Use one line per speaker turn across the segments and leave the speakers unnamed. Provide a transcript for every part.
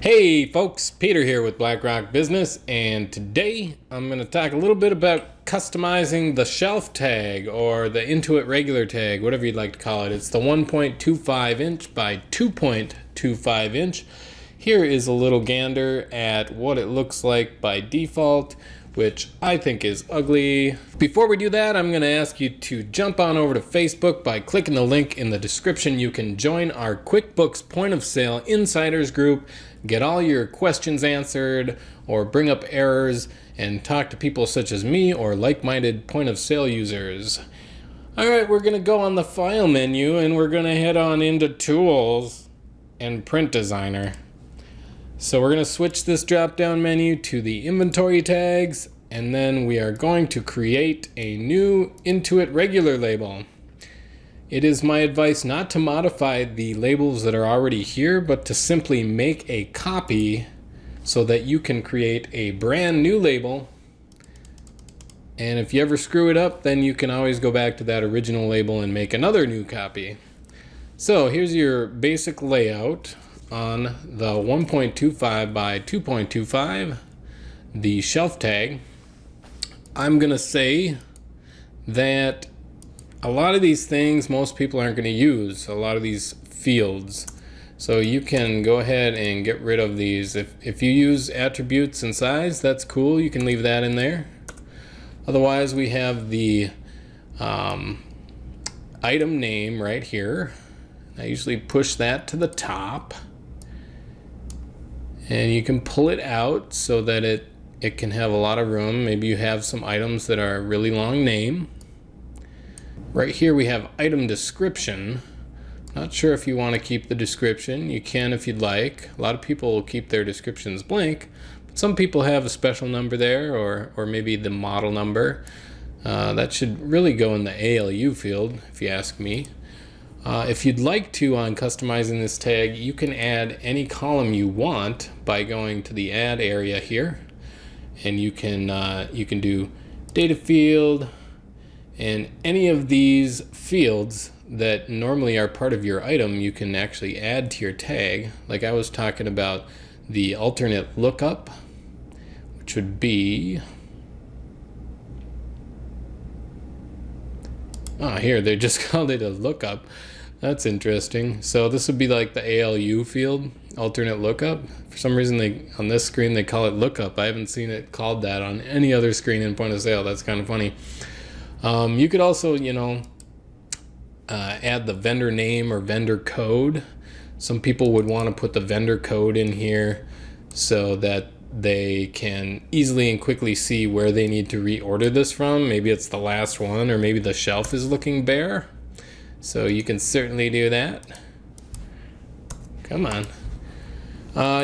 Hey folks, Peter here with BlackRock Business, and today I'm going to talk a little bit about customizing the shelf tag or the Intuit regular tag, whatever you'd like to call it. It's the 1.25 inch by 2.25 inch. Here is a little gander at what it looks like by default, which I think is ugly. Before we do that, I'm going to ask you to jump on over to Facebook by clicking the link in the description. You can join our QuickBooks Point of Sale Insiders group, get all your questions answered, or bring up errors, and talk to people such as me or like-minded point of sale users. All right, we're going to go on the File menu, and we're going to head on into Tools and Print Designer. So we're going to switch this drop-down menu to the inventory tags, and then we are going to create a new Intuit regular label. It is my advice not to modify the labels that are already here, but to simply make a copy so that you can create a brand new label. And if you ever screw it up, then you can always go back to that original label and make another new copy. So here's your basic layout on the 1.25 by 2.25, the shelf tag. I'm gonna say that a lot of these things most people aren't going to use, a lot of these fields. So you can go ahead and get rid of these. If you use attributes and size, that's cool, you can leave that in there. Otherwise, we have the item name right here. I usually push that to the top, and you can pull it out so that it can have a lot of room. Maybe you have some items that are a really long name. Right here we have item description. Not sure if you want to keep the description. You can if you'd like. A lot of people will keep their descriptions blank, but some people have a special number there, or maybe the model number. That should really go in the ALU field, if you ask me. If you'd like to, on customizing this tag, you can add any column you want by going to the add area here, and you can do data field, and any of these fields that normally are part of your item you can actually add to your tag. Like I was talking about the alternate lookup, which would be, here they just called it a lookup. That's interesting. So this would be like the ALU field, alternate lookup. For some reason on this screen they call it lookup. I haven't seen it called that on any other screen in point of sale. That's kind of funny. You could also, add the vendor name or vendor code. Some people would want to put the vendor code in here so that they can easily and quickly see where they need to reorder this from. Maybe it's the last one, or maybe the shelf is looking bare. So you can certainly do that. Come on.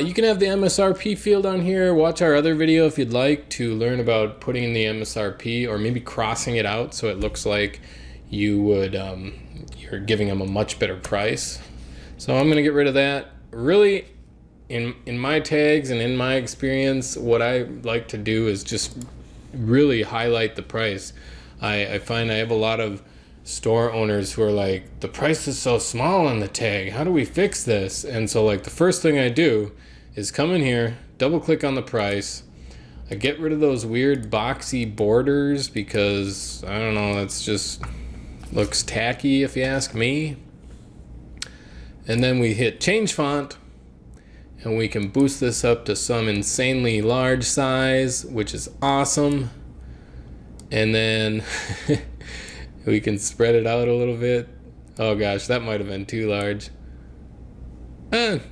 You can have the MSRP field on here. Watch our other video if you'd like to learn about putting in the MSRP, or maybe crossing it out so it looks like you would you're giving them a much better price. So I'm going to get rid of that. Really, in my tags and in my experience, what I like to do is just really highlight the price. I find I have a lot of store owners who are like, the price is so small on the tag, how do we fix this? And so like the first thing I do is come in here, double click on the price. I get rid of those weird boxy borders because I don't know, that's just looks tacky if you ask me. And then we hit change font, and we can boost this up to some insanely large size, which is awesome. And then we can spread it out a little bit. Oh gosh, that might have been too large.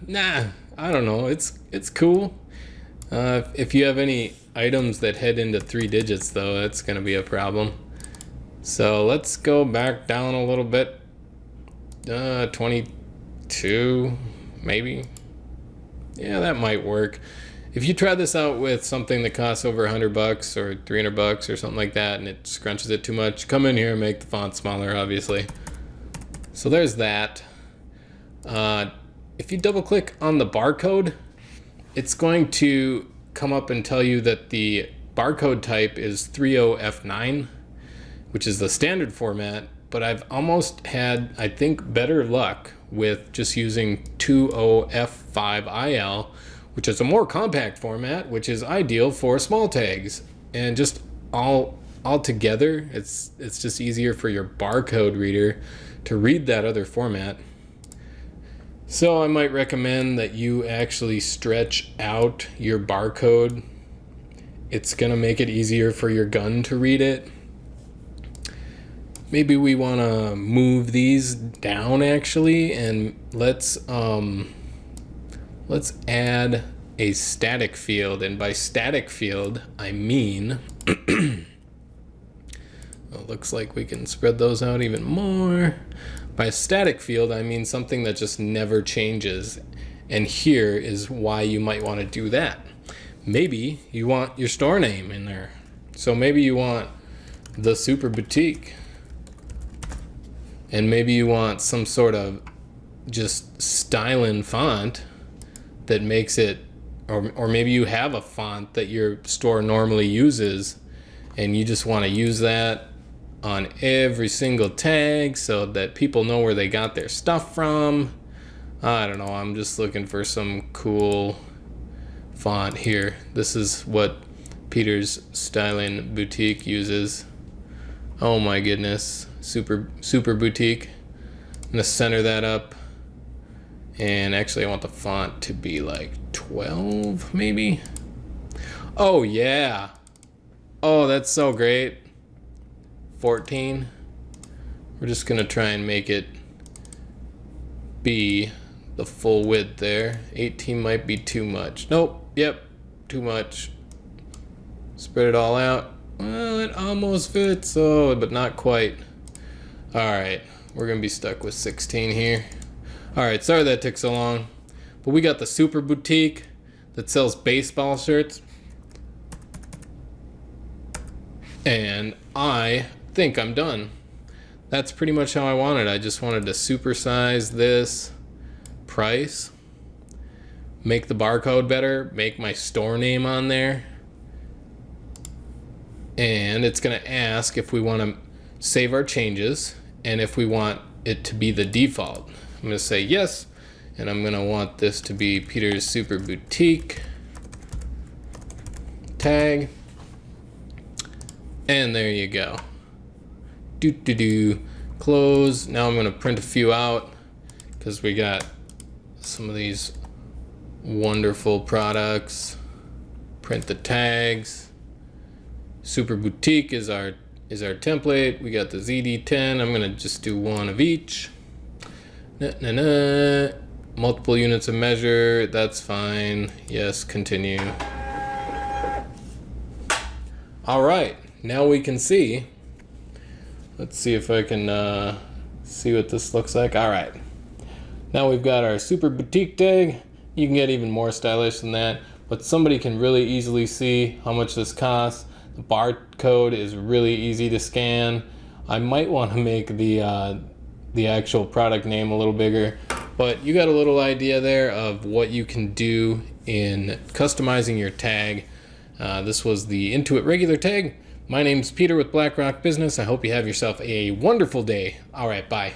Nah, I don't know. It's cool. If you have any items that head into 3 digits though, that's gonna be a problem. So let's go back down a little bit. 22, maybe. Yeah, that might work. If you try this out with something that costs over $100 or $300 or something like that, and it scrunches it too much, come in here and make the font smaller, obviously. So there's that. If you double click on the barcode, it's going to come up and tell you that the barcode type is 30F9, which is the standard format, but I've almost had, I think, better luck with just using 20F5IL, which is a more compact format, which is ideal for small tags. And just all together, it's just easier for your barcode reader to read that other format. So I might recommend that you actually stretch out your barcode. It's gonna make it easier for your gun to read it. Maybe we wanna move these down actually, and let's add a static field. And by static field, I mean, it looks like we can spread those out even more. By static field, I mean something that just never changes. And here is why you might want to do that. Maybe you want your store name in there. So maybe you want the Super Boutique. And maybe you want some sort of just styling font that makes it, or maybe you have a font that your store normally uses and you just want to use that on every single tag so that people know where they got their stuff from. I don't know, I'm just looking for some cool font here. This is what Peter's Styling Boutique uses. Oh my goodness, super boutique. I'm gonna center that up, and actually I want the font to be like 12 maybe. Oh yeah, oh that's so great. 14. We're just gonna try and make it be the full width there. 18 might be too much. Nope, yep, too much. Spread it all out. Well, it almost fits, oh, but not quite. All right, we're gonna be stuck with 16 here. All right, sorry that took so long, but we got the Super Boutique that sells baseball shirts. And I think I'm done. That's pretty much how I wanted. I just wanted to supersize this price, make the barcode better, make my store name on there, and it's gonna ask if we want to save our changes and if we want it to be the default. I'm gonna say yes, and I'm gonna want this to be Peter's Super Boutique tag, and there you go. Close. Now I'm gonna print a few out because we got some of these wonderful products. Print the tags. Super Boutique is our template. We got the ZD10. I'm gonna just do one of each. Multiple units of measure. That's fine. Yes, continue. All right. Now we can see. Let's see if I can see what this looks like. All right. Now we've got our Super Boutique tag. You can get even more stylish than that, but somebody can really easily see how much this costs. The barcode is really easy to scan. I might want to make the actual product name a little bigger, but you got a little idea there of what you can do in customizing your tag. This was the Intuit regular tag. My name's Peter with BlackRock Business. I hope you have yourself a wonderful day. All right, bye.